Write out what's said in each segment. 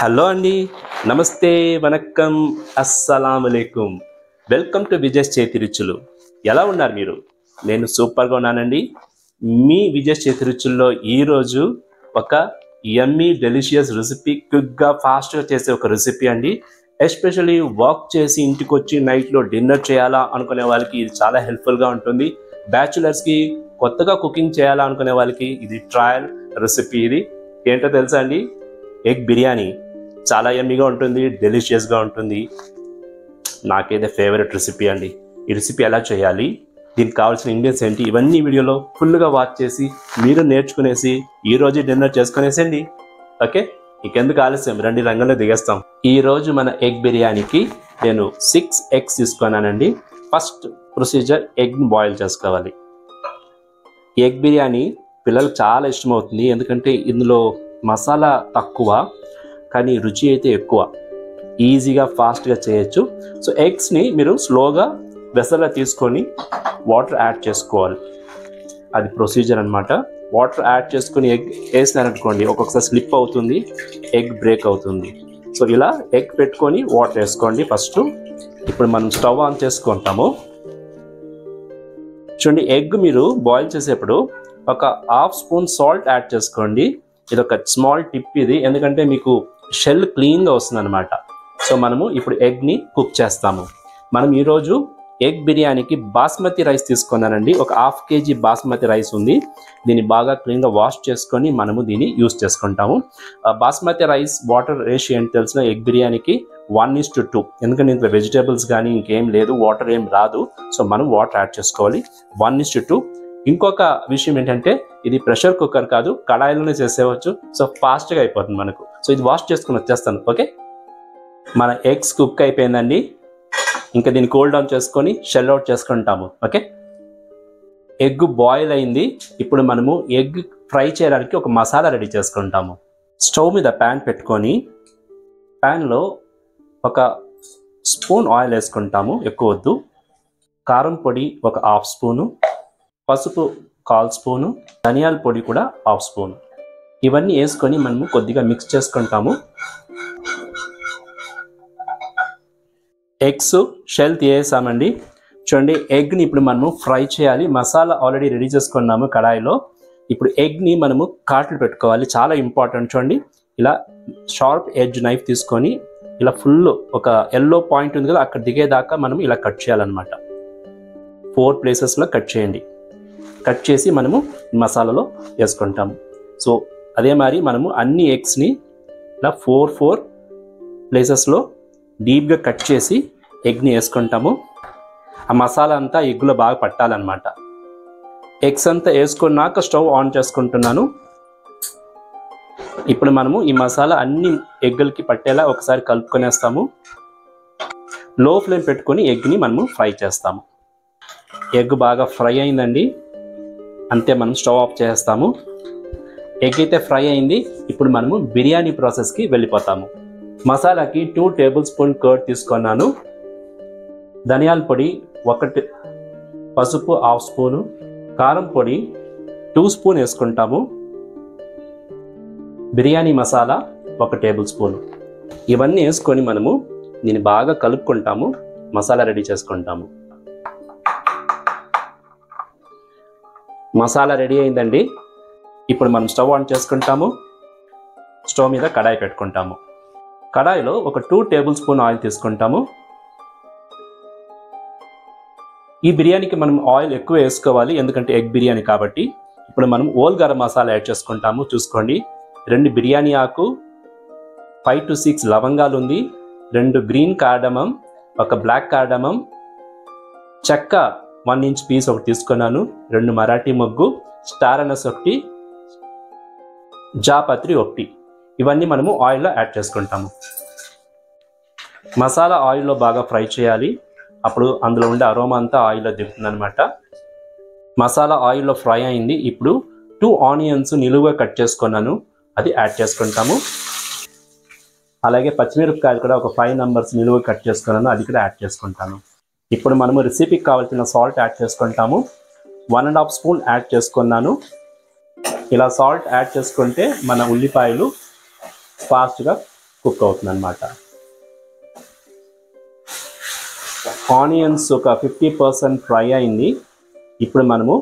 Hello అండి, నమస్తే, వనక్కం, అస్సలాము అలైకుం. వెల్కమ్ టు విజయ్ చేతి రుచులు. ఎలా ఉన్నారు మీరు? నేను సూపర్గా ఉన్నానండి. మీ విజయ్ చేతి రుచుల్లో ఈరోజు ఒక యమ్మీ డెలిషియస్ రెసిపీ, క్విక్గా ఫాస్ట్గా చేసే ఒక రెసిపీ అండి. ఎస్పెషల్లీ వాక్ చేసి ఇంటికి వచ్చి నైట్లో డిన్నర్ చేయాలా అనుకునే వాళ్ళకి ఇది చాలా హెల్ప్ఫుల్గా ఉంటుంది. బ్యాచులర్స్కి కొత్తగా కుకింగ్ చేయాలా అనుకునే వాళ్ళకి ఇది ట్రయల్ రెసిపీ. ఇది ఏంటో తెలుసా అండి? ఎగ్ బిర్యానీ. చాలా యమ్మీగా ఉంటుంది, డెలిషియస్గా ఉంటుంది. నాకైతే ఫేవరెట్ రెసిపీ అండి. ఈ రెసిపీ ఎలా చేయాలి, దీనికి కావాల్సిన ఇంగ్రీడియంట్స్ ఏంటి, ఇవన్నీ వీడియోలో ఫుల్గా వాచ్ చేసి మీరు నేర్చుకునేసి ఈరోజు డిన్నర్ చేసుకునేసండి. ఓకే, ఇంకెందుకు ఆలస్యం, రండి రంగంలో దిగేస్తాం. ఈరోజు మన ఎగ్ బిర్యానీకి నేను 6 eggs తీసుకున్నానండి. ఫస్ట్ ప్రొసీజర్, ఎగ్ని బాయిల్ చేసుకోవాలి. ఎగ్ బిర్యానీ పిల్లలకు చాలా ఇష్టమవుతుంది, ఎందుకంటే ఇందులో మసాలా తక్కువ కానీ రుచి అయితే ఎక్కువ. ఈజీగా ఫాస్ట్గా చేయొచ్చు. సో ఎగ్స్ని మీరు స్లోగా వెసల్లో తీసుకొని వాటర్ యాడ్ చేసుకోవాలి. అది ప్రొసీజర్ అనమాట. వాటర్ యాడ్ చేసుకొని ఎగ్ వేసినారనుకోండి, ఒక్కొక్కసారి స్లిప్ అవుతుంది, ఎగ్ బ్రేక్ అవుతుంది. సో ఇలా ఎగ్ పెట్టుకొని వాటర్ వేసుకోండి ఫస్ట్. ఇప్పుడు మనం స్టవ్ ఆన్ చేసుకుంటాము. చూడండి, ఎగ్ మీరు బాయిల్ చేసేప్పుడు ఒక 1/2 స్పూన్ సాల్ట్ యాడ్ చేసుకోండి. ఇది ఒక స్మాల్ టిప్ ఇది, ఎందుకంటే మీకు షెల్ క్లీన్గా వస్తుంది అనమాట. సో మనము ఇప్పుడు ఎగ్ని కుక్ చేస్తాము. మనం ఈరోజు ఎగ్ బిర్యానీకి బాస్మతి రైస్ తీసుకున్నానండి. ఒక 1/2 kg బాస్మతి రైస్ ఉంది. దీన్ని బాగా క్లీన్గా వాష్ చేసుకొని మనము దీన్ని యూస్ చేసుకుంటాము. బాస్మతి రైస్ వాటర్ రేషియో ఏంటి తెలిసిన, ఎగ్ బిర్యానీకి 1:2. ఎందుకంటే ఇంట్లో వెజిటేబుల్స్ కానీ ఇంకేం లేదు, వాటర్ ఏం రాదు. సో మనం వాటర్ యాడ్ చేసుకోవాలి 1:2. ఇంకొక విషయం ఏంటంటే, ఇది ప్రెషర్ కుక్కర్ కాదు, కడాయిలోనే చేసేవచ్చు. సో ఫాస్ట్గా అయిపోతుంది మనకు. సో ఇది వాష్ చేసుకుని వచ్చేస్తాను. ఓకే, మన ఎగ్స్ కుక్ అయిపోయిందండి. ఇంకా దీన్ని కూల్ డౌన్ చేసుకొని షెల్ అవుట్ చేసుకుంటాము. ఓకే, ఎగ్ బాయిల్ అయింది. ఇప్పుడు మనము ఎగ్ ఫ్రై చేయడానికి ఒక మసాలా రెడీ చేసుకుంటాము. స్టవ్ మీద ప్యాన్ పెట్టుకొని ప్యాన్లో ఒక స్పూన్ ఆయిల్ వేసుకుంటాము, ఎక్కువ వద్దు. కారం పొడి ఒక 1/2 స్పూను, పసుపు 1/4 స్పూను, ధనియాల పొడి కూడా 1/2 స్పూను. ఇవన్నీ వేసుకొని మనము కొద్దిగా మిక్స్ చేసుకుంటాము. ఎగ్స్ షెల్ తీసేసామండి. చూడండి, ఎగ్ని ఇప్పుడు మనము ఫ్రై చేయాలి. మసాలా ఆల్రెడీ రెడీ చేసుకున్నాము కడాయిలో. ఇప్పుడు ఎగ్ని మనము కాట్లు పెట్టుకోవాలి, చాలా ఇంపార్టెంట్. చూడండి, ఇలా షార్ప్ ఎడ్జ్ నైఫ్ తీసుకొని ఇలా ఫుల్ ఒక ఎల్లో పాయింట్ ఉంది కదా, అక్కడ దిగేదాకా మనం ఇలా కట్ చేయాలన్నమాట. 4 ప్లేసెస్లో కట్ చేయండి. కట్ చేసి మనము మసాలాలో వేసుకుంటాము. సో అదే మరి మనము అన్ని ఎగ్స్ని ఇలా 4 ప్లేసెస్లో డీప్గా కట్ చేసి ఎగ్ని వేసుకుంటాము. ఆ మసాలా అంతా ఎగ్లో బాగా పట్టాలన్నమాట. ఎగ్స్ అంతా వేసుకున్నాక స్టవ్ ఆన్ చేసుకుంటున్నాను. ఇప్పుడు మనము ఈ మసాలా అన్ని ఎగ్గులకి పట్టేలా ఒకసారి కలుపుకొనేస్తాము. లో ఫ్లేమ్ పెట్టుకొని ఎగ్ని మనము ఫ్రై చేస్తాము. ఎగ్ బాగా ఫ్రై అయిందండి, అంతే. మనం స్టవ్ ఆఫ్ చేస్తాము. ఎగ్ అయితే ఫ్రై అయింది. ఇప్పుడు మనము బిర్యానీ ప్రాసెస్కి వెళ్ళిపోతాము. మసాలాకి 2 టేబుల్ స్పూన్ కర్డ్ తీసుకున్నాను. ధనియాల పొడి 1, పసుపు 1/2 స్పూను, కారం పొడి 2 స్పూన్ వేసుకుంటాము. Biryani masala 1 table spoon. ఇవన్నీ వేసుకొని మనము దీన్ని బాగా కలుపుకుంటాము, మసాలా రెడీ చేసుకుంటాము. మసాలా రెడీ అయిందండి. ఇప్పుడు మనం స్టవ్ ఆన్ చేసుకుంటాము. స్టవ్ మీద కడాయి పెట్టుకుంటాము. కడాయిలో ఒక 2 టేబుల్ స్పూన్ ఆయిల్ తీసుకుంటాము. ఈ బిర్యానీకి మనం ఆయిల్ ఎక్కువ వేసుకోవాలి, ఎందుకంటే ఎగ్ బిర్యానీ కాబట్టి. ఇప్పుడు మనం ఓల్ గరం మసాలా యాడ్ చేసుకుంటాము. చూసుకోండి, 2 బిర్యానీ ఆకు, 5 to 6 లవంగాలు ఉంది, 2 గ్రీన్ కార్డమం, 1 బ్లాక్ కార్డమం, చెక్క 1 ఇంచ్ పీస్ ఒకటి తీసుకున్నాను, 2 మరాఠీ మొగ్గు, స్టార్ అనస్ 1, జాపత్రి 1. ఇవన్నీ మనము ఆయిల్లో యాడ్ చేసుకుంటాము. మసాలా ఆయిల్లో బాగా ఫ్రై చేయాలి, అప్పుడు అందులో ఉండే అరోమా అంతా ఆయిల్లో దిగుతుంది అనమాట. మసాలా ఆయిల్లో ఫ్రై అయింది. ఇప్పుడు 2 ఆనియన్స్ నిలువుగా కట్ చేసుకున్నాను, అది యాడ్ చేసుకుంటాము. అలాగే పచ్చిమిరపకాయలు కూడా ఒక 5 నంబర్స్ నిలువుగా కట్ చేసుకున్నాను, అది కూడా యాడ్ చేసుకుంటాను. ఇప్పుడు మనము రెసిపీకి కావాల్సిన సాల్ట్ యాడ్ చేసుకుంటాము. 1.5 స్పూన్ యాడ్ చేసుకున్నాను. ఇలా సాల్ట్ యాడ్ చేసుకుంటే మన ఉల్లిపాయలు ఫాస్ట్గా కుక్ అవుతుంది అన్నమాట. ఆనియన్స్ ఒక 50% ఫ్రై అయింది. ఇప్పుడు మనము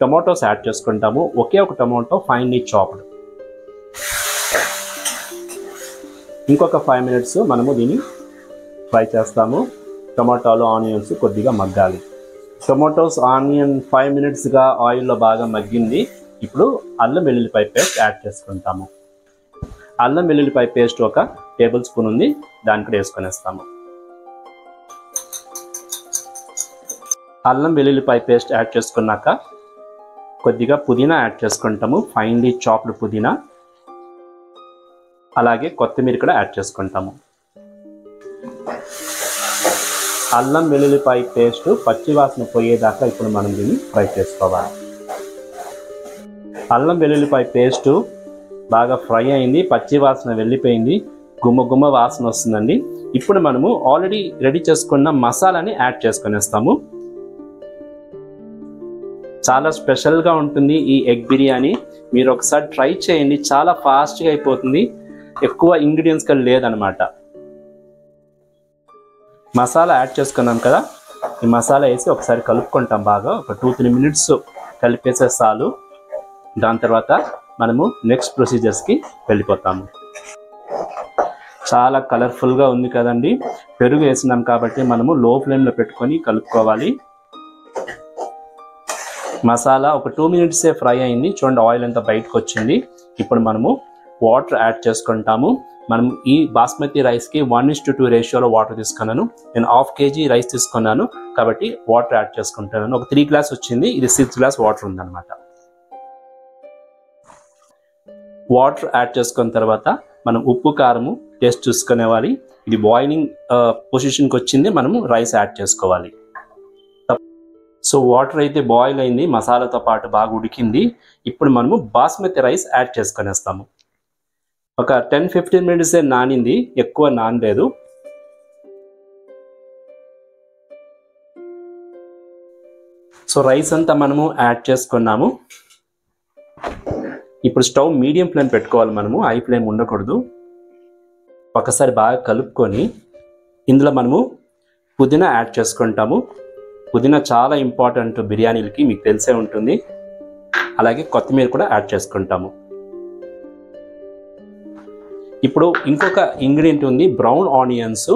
టొమాటోస్ యాడ్ చేసుకుంటాము. ఒకే ఒక టొమాటో ఫైన్లీ చాప్డ్. ఇంకొక 5 minutes మనము దీన్ని ఫ్రై చేస్తాము. టొమాటోలు ఆనియన్స్ కొద్దిగా మగ్గాలి. టొమాటోస్ ఆనియన్ 5 minutesగా ఆయిల్లో బాగా మగ్గింది. ఇప్పుడు అల్లం వెల్లుల్లిపాయ పేస్ట్ యాడ్ చేసుకుంటాము. అల్లం వెల్లుల్లిపాయ పేస్ట్ ఒక టేబుల్ స్పూన్ ఉంది, దాన్ని కూడా వేసుకొనేస్తాము. అల్లం వెల్లుల్లిపాయ పేస్ట్ యాడ్ చేసుకున్నాక కొద్దిగా పుదీనా యాడ్ చేసుకుంటాము. ఫైన్లీ చాప్డ్ పుదీనా, అలాగే కొత్తిమీర కూడా యాడ్ చేసుకుంటాము. అల్లం వెల్లుల్లిపాయ పేస్ట్ పచ్చివాసన పోయేదాకా ఇప్పుడు మనం దీన్ని ఫ్రై చేసుకోవాలి. అల్లం వెల్లుల్లిపాయ పేస్టు బాగా ఫ్రై అయింది, పచ్చివాసన వెళ్ళిపోయింది, గుమ్మ వాసన వస్తుందండి. ఇప్పుడు మనము ఆల్రెడీ రెడీ చేసుకున్న మసాలాని యాడ్ చేసుకునేస్తాము. చాలా స్పెషల్గా ఉంటుంది ఈ ఎగ్ బిర్యానీ. మీరు ఒకసారి ట్రై చేయండి, చాలా ఫాస్ట్గా అయిపోతుంది, ఎక్కువ ఇంగ్రీడియంట్స్ కూడా లేదనమాట. మసాలా యాడ్ చేసుకున్నాం కదా, ఈ మసాలా వేసి ఒకసారి కలుపుకుంటాం బాగా. ఒక 2-3 minutes కలిపేసే చాలు. దాని తర్వాత మనము నెక్స్ట్ ప్రొసీజర్స్కి వెళ్ళిపోతాము. చాలా కలర్ఫుల్గా ఉంది కదండి. పెరుగు వేసినాం కాబట్టి మనము లో ఫ్లేమ్లో పెట్టుకొని కలుపుకోవాలి. మసాలా ఒక 2 minutes ఫ్రై అయింది. చూడండి ఆయిల్ అంతా బయటకు వచ్చింది. ఇప్పుడు మనము వాటర్ యాడ్ చేసుకుంటాము. మనం ఈ బాస్మతి రైస్కి 1:2 రేషియోలో వాటర్ తీసుకున్నాను. నేను 1/2 kg రైస్ తీసుకున్నాను కాబట్టి వాటర్ యాడ్ చేసుకుంటున్నాను. ఒక 3 గ్లాస్ వచ్చింది, ఇది 6 గ్లాస్ వాటర్ ఉందన్నమాట. వాటర్ యాడ్ చేసుకున్న తర్వాత మనం ఉప్పు కారము టేస్ట్ చూసుకునేవాలి. ఇది బాయిలింగ్ పొజిషన్కి వచ్చింది, మనము రైస్ యాడ్ చేసుకోవాలి. సో వాటర్ అయితే బాయిల్ అయింది, మసాలాతో పాటు బాగా ఉడికింది. ఇప్పుడు మనము బాస్మతి రైస్ యాడ్ చేసుకునేస్తాము. ఒక 10-15 minutes నానింది, ఎక్కువ నానలేదు. సో రైస్ అంతా మనము యాడ్ చేసుకున్నాము. ఇప్పుడు స్టవ్ మీడియం ఫ్లేమ్ పెట్టుకోవాలి, మనము హై ఫ్లేమ్ ఉండకూడదు. ఒకసారి బాగా కలుపుకొని ఇందులో మనము పుదీనా యాడ్ చేసుకుంటాము. పుదీనా చాలా ఇంపార్టెంట్ బిర్యానీలకి, మీకు తెలిసే ఉంటుంది. అలాగే కొత్తిమీర కూడా యాడ్ చేసుకుంటాము. ఇప్పుడు ఇంకొక ఇంగ్రీడియంట్ ఉంది, బ్రౌన్ ఆనియన్స్.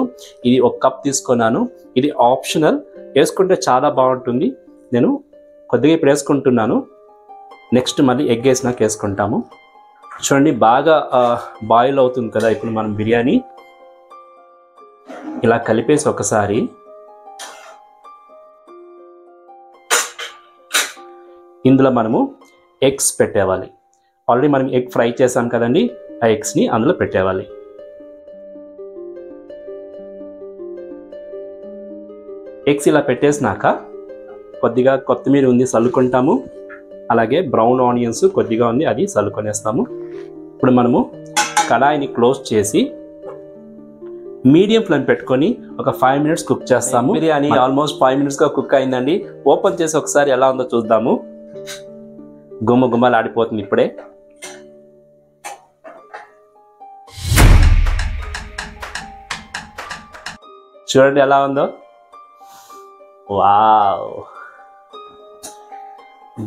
ఇది 1 కప్ తీసుకున్నాను. ఇది ఆప్షనల్, వేసుకుంటే చాలా బాగుంటుంది. నేను కొద్దిగా ఇప్పుడు వేసుకుంటున్నాను. నెక్స్ట్ మళ్ళీ ఎగ్ వేసినాక వేసుకుంటాము. చూడండి బాగా బాయిల్ అవుతుంది కదా ఇప్పుడు మనం బిర్యానీ. ఇలా కలిపేసి ఒకసారి ఇందులో మనము ఎగ్స్ పెట్టేవాలి. ఆల్రెడీ మనం ఎగ్ ఫ్రై చేసాం కదండి, ఆ ఎగ్స్ని అందులో పెట్టేవాలి. ఎగ్స్ ఇలా పెట్టేసినాక కొద్దిగా కొత్తిమీర ఉంది చల్లుకుంటాము. అలాగే బ్రౌన్ ఆనియన్స్ కొద్దిగా ఉంది, అది చల్లుకొనేస్తాము. ఇప్పుడు మనము కడాయిని క్లోజ్ చేసి మీడియం ఫ్లేమ్ పెట్టుకొని ఒక 5 minutes కుక్ చేస్తాము. బిర్యానీ ఆల్మోస్ట్ 5 minutesగా కుక్ అయిందండి. ఓపెన్ చేసి ఒకసారి ఎలా ఉందో చూద్దాము. గుమ్మలాడిపోతుంది ఇప్పుడే. చూడండి ఎలా ఉందో. వావ్,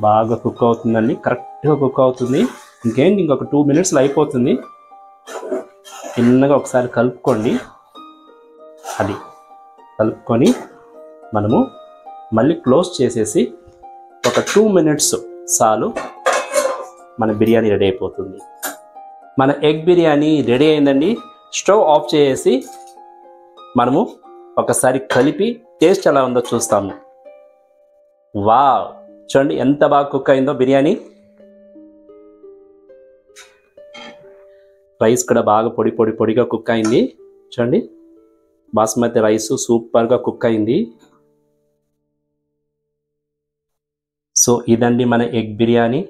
బాగా కుక్ అవుతుందండి, కరెక్ట్గా కుక్ అవుతుంది. ఇంకేంటి, ఇంకొక 2 minutesలో అయిపోతుంది. చిన్నగా ఒకసారి కలుపుకోండి. అది కలుపుకొని మనము మళ్ళీ క్లోజ్ చేసేసి ఒక 2 minutes చాలు, మన బిర్యానీ రెడీ అయిపోతుంది. మన ఎగ్ బిర్యానీ రెడీ అయిందండి. స్టవ్ ఆఫ్ చేసి మనము ఒకసారి కలిపి టేస్ట్ ఎలా ఉందో చూస్తాము. వావ్, చూడండి ఎంత బాగా కుక్ అయిందో బిర్యానీ. రైస్ కూడా బాగా పొడిగా కుక్ అయింది. చూడండి బాస్మతి రైస్ సూపర్గా కుక్ అయింది. సో ఇదండి మన ఎగ్ బిర్యానీ.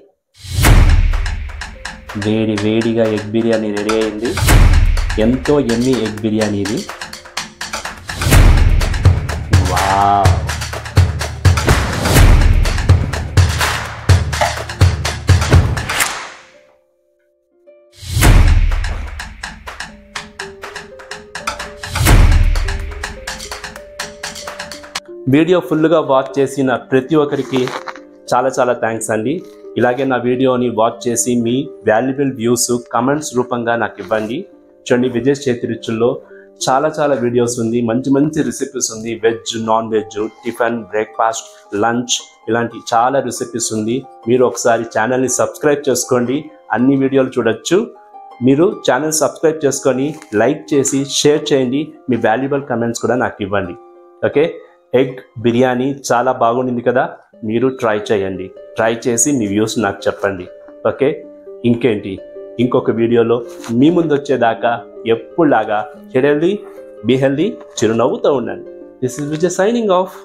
వేడిగా ఎగ్ బిర్యానీ రెడీ అయింది. ఎంతో యమ్మీ ఎగ్ బిర్యానీ ఇది. వావ్, వీడియో ఫుల్గా వాచ్ చేసిన ప్రతి ఒక్కరికి చాలా చాలా థ్యాంక్స్ అండి. ఇలాగే నా వీడియోని వాచ్ చేసి మీ వాల్యుబుల్ వ్యూస్ కమెంట్స్ రూపంగా నాకు ఇవ్వండి. చూడండి, విజయ్ చేతి రుచుల్లో చాలా చాలా వీడియోస్ ఉంది, మంచి మంచి రెసిపీస్ ఉంది. Veg, non veg, tiffin, breakfast, lunch ఇలాంటి చాలా రెసిపీస్ ఉంది. మీరు ఒకసారి ఛానల్ని సబ్స్క్రైబ్ చేసుకోండి, అన్ని వీడియోలు చూడొచ్చు. మీరు ఛానల్ సబ్స్క్రైబ్ చేసుకొని లైక్ చేసి షేర్ చేయండి. మీ వాల్యుబుల్ కమెంట్స్ కూడా నాకు ఇవ్వండి. ఓకే, ఎగ్ బిర్యానీ చాలా బాగుండింది కదా, మీరు ట్రై చేయండి. ట్రై చేసి మీ వ్యూస్ నాకు చెప్పండి. ఓకే, ఇంకేంటి, ఇంకొక వీడియోలో మీ ముందు వచ్చేదాకా ఎప్పుడులాగా హెల్దీ, బీ హెల్దీ, చిరునవ్వుతో ఉండండి. This is Vijay signing off.